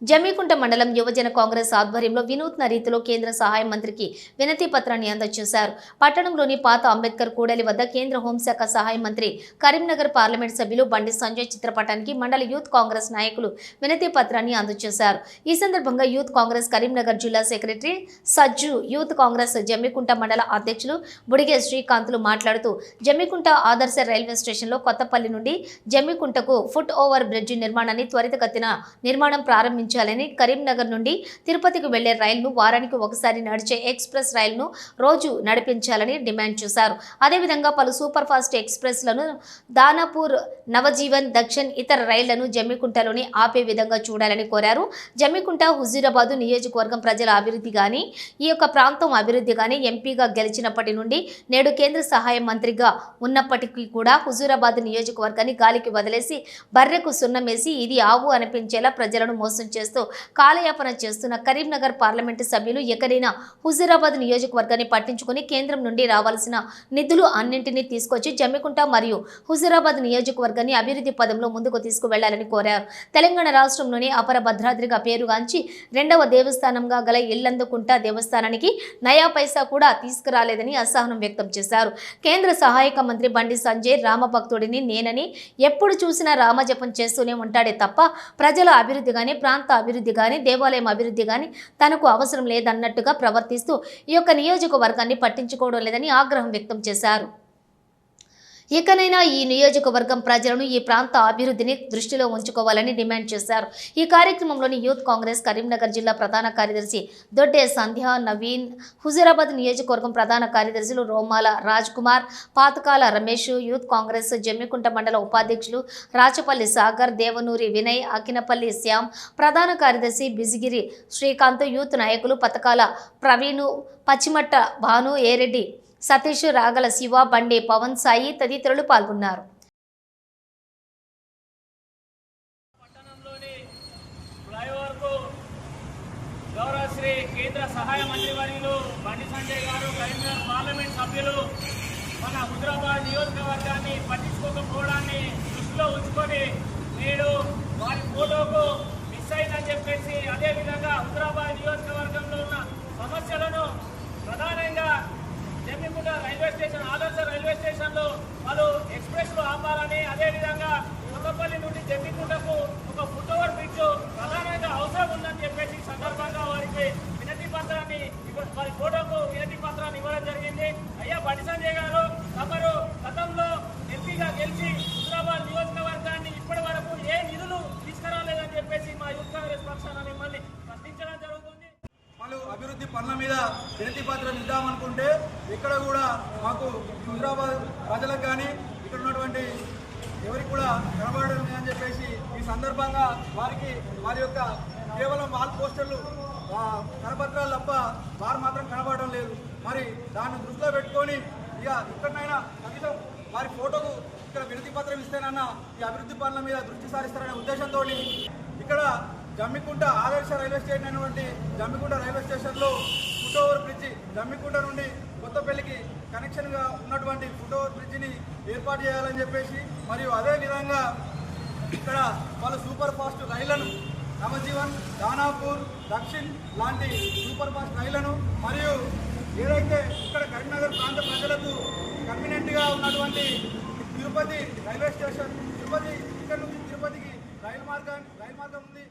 జమ్మికుంట మండలం యువజన కాంగ్రెస్ ఆధ్వర్యంలో వినూత్న రీతిలో కేంద్ర సహాయ మంత్రికి వినతి పత్రాన్ని అందజేశారు. పట్టణంలోని పాత అంబేద్కర్ కూడలి వద్ద కేంద్ర హోంశాఖ సహాయ మంత్రి కరీంనగర్ పార్లమెంట్ సభ్యులు బండి సంజయ్ చిత్రపటానికి మండల యూత్ కాంగ్రెస్ నాయకులు వినతి పత్రాన్ని అందజేశారు. ఈ సందర్భంగా యూత్ కాంగ్రెస్ కరీంనగర్ జిల్లా సెక్రటరీ సజ్జు, యూత్ కాంగ్రెస్ జమ్మికుంట మండల అధ్యక్షులు బుడిగే శ్రీకాంతులు మాట్లాడుతూ జమ్మికుంట ఆదర్శ రైల్వే స్టేషన్లో కొత్తపల్లి నుండి జమ్మికుంటకు ఫుట్ ఓవర్ బ్రిడ్జి నిర్మాణాన్ని త్వరితగతిన నిర్మాణం ప్రారంభించారు. కరీంనగర్ నుండి తిరుపతికి వెళ్లే రైలును వారానికి ఒకసారి నడిచే ఎక్స్ప్రెస్ రైలును రోజు నడిపించాలని డిమాండ్ చేశారు. అదేవిధంగా పలు సూపర్ ఫాస్ట్ ఎక్స్ప్రెస్లను దానాపూర్, నవజీవన్, దక్షిణ్ ఇతర రైళ్లను జమ్మికుంటలోని ఆపే విధంగా చూడాలని కోరారు. జమ్మికుంట, హుజూరాబాద్ నియోజకవర్గం ప్రజల అభివృద్ధి గాని, ఈ యొక్క ప్రాంతం అభివృద్ధి గాని ఎంపీగా గెలిచినప్పటి నుండి నేడు కేంద్ర సహాయ మంత్రిగా ఉన్నప్పటికీ కూడా హుజూరాబాద్ నియోజకవర్గాన్ని గాలికి వదిలేసి బర్రెకు సున్నమేసి ఇది ఆవు అనిపించేలా ప్రజలను మోసం చేస్తూ కాలయాపన చేస్తున్న కరీంనగర్ పార్లమెంటు సభ్యులు ఎక్కడైనా హుజూరాబాద్ నియోజకవర్గాన్ని పట్టించుకుని కేంద్రం నుండి రావాల్సిన నిధులు అన్నింటినీ తీసుకొచ్చి జమ్మికుంట మరియు హుజూరాబాద్ నియోజకవర్గాన్ని అభివృద్ధి పదంలో ముందుకు తీసుకువెళ్లాలని కోరారు. తెలంగాణ రాష్ట్రంలోని అపర భద్రాద్రిగా పేరుగాంచి రెండవ దేవస్థానంగా గల ఇల్లందుకుంట దేవస్థానానికి నయా పైసా కూడా తీసుకురాలేదని అసహనం వ్యక్తం చేశారు. కేంద్ర సహాయక మంత్రి బండి సంజయ్ రామభక్తుడిని నేనని ఎప్పుడు చూసినా రామజపం చేస్తూనే ఉంటాడే తప్ప ప్రజల అభివృద్ధి గాని, ప్రాంత అభివృద్ధి గాని, దేవాలయం అభివృద్ధి గాని తనకు అవసరం లేదన్నట్టుగా ప్రవర్తిస్తూ ఈ యొక్క నియోజకవర్గాన్ని పట్టించుకోవడం లేదని ఆగ్రహం వ్యక్తం చేశారు. ఇకనైనా ఈ నియోజకవర్గం ప్రజలను ఈ ప్రాంత అభివృద్ధిని దృష్టిలో ఉంచుకోవాలని డిమాండ్ చేశారు. ఈ కార్యక్రమంలోని యూత్ కాంగ్రెస్ కరీంనగర్ జిల్లా ప్రధాన కార్యదర్శి దొడ్డే సంధ్య, నవీన్, హుజూరాబాద్ నియోజకవర్గం ప్రధాన కార్యదర్శులు రోమాల రాజ్ కుమార్, పాతకాల రమేష్, యూత్ కాంగ్రెస్ జమ్మికుంట మండల ఉపాధ్యక్షులు రాచపల్లి సాగర్, దేవనూరి వినయ్, అకినపల్లి శ్యామ్, ప్రధాన కార్యదర్శి బిజిగిరి శ్రీకాంత్, యూత్ నాయకులు పతకాల ప్రవీణు, పచ్చిమట్ట భాను, ఏరెడ్డి సతీష్, రాగల శివ, బండి పవన్, సాయి తదితరులు పాల్గొన్నారు. గౌరవశ్రీ కేంద్ర సహాయ మంత్రి వర్యులు బండి సంజయ్ గారు, కరీంనగర్ పార్లమెంట్ సభ్యులు మన హుజూరాబాద్ నియోజకవర్గాన్ని పట్టించుకోకపోవడాన్ని దృష్టిలో ఉంచుకొని నేడు వారి ఫోటోకు మిస్ అయిందని చెప్పేసి, అదేవిధంగా హుజూరాబాద్ నియోజకవర్గంలో ఉన్న సమస్యలను ప్రధానంగా జమ్మికుంట రైల్వే స్టేషన్, ఆదర్శ రైల్వే స్టేషన్లో వాళ్ళు ఎక్స్ప్రెస్లు ఆపాలని, అదేవిధంగా కొత్తపల్లి నుండి జమ్మికుంటకు ఒక ఫుట్ ఓవర్ బ్రిడ్జ్ ప్రధానంగా అవసరం ఉందని చెప్పేసి సందర్భంగా వారికి వినతి పత్రాన్ని, వారి ఫోటోకు వినతి పత్రాన్ని ఇవ్వడం జరిగింది. అయ్యా బండి సంజయ్ గారు, తమరు గతంలో ఎంపీగా గెలిచి హుజూరాబాద్ నియోజకవర్గాన్ని ఇప్పటి వరకు ఏ నిధులు తీసుకురాలేదని చెప్పేసి మా యూత్ కాంగ్రెస్ పక్షాన మిమ్మల్ని ప్రశ్నించడం జరుగుతుంది. వాళ్ళు అభివృద్ధి పనుల మీద వినతి పత్రం ఇద్దామనుకుంటే ఇక్కడ కూడా మాకు హుజూరాబాద్ ప్రజలకు కానీ ఇక్కడ ఉన్నటువంటి ఎవరికి కూడా కనబడడం లేదని చెప్పేసి ఈ సందర్భంగా వారికి వారి యొక్క కేవలం వాల్ పోస్టర్లు, కరపత్రాలు తప్ప వారు మాత్రం కనబడడం లేదు. మరి దాన్ని దృష్టిలో పెట్టుకొని ఇక ఇక్కడనైనా కనీసం వారి ఫోటోకు ఇక్కడ వినతి పత్రం ఇస్తేనన్నా ఈ అభివృద్ధి పనుల మీద దృష్టి సారిస్తారనే ఉద్దేశంతో ఇక్కడ జమ్మికుంట ఆదర్శ రైల్వే స్టేషన్ అయినటువంటి జమ్మికుంట రైల్వే స్టేషన్లో ఫుట్ ఓవర్ బ్రిడ్జి, జమ్మికుంట నుండి కొత్తపల్లికి కనెక్షన్గా ఉన్నటువంటి ఫుట్ ఓవర్ బ్రిడ్జిని ఏర్పాటు చేయాలని చెప్పేసి, మరియు అదేవిధంగా ఇక్కడ వాళ్ళు సూపర్ ఫాస్ట్ రైళ్లను నవజీవన్, దానాపూర్, దక్షిణ్ లాంటి సూపర్ ఫాస్ట్ రైళ్లను, మరియు ఏదైతే ఇక్కడ కరీంనగర్ ప్రాంత ప్రజలకు కన్వీనియంట్గా ఉన్నటువంటి తిరుపతి రైల్వే స్టేషన్, తిరుపతి ఇక్కడ నుంచి తిరుపతికి రైలు మార్గం ఉంది.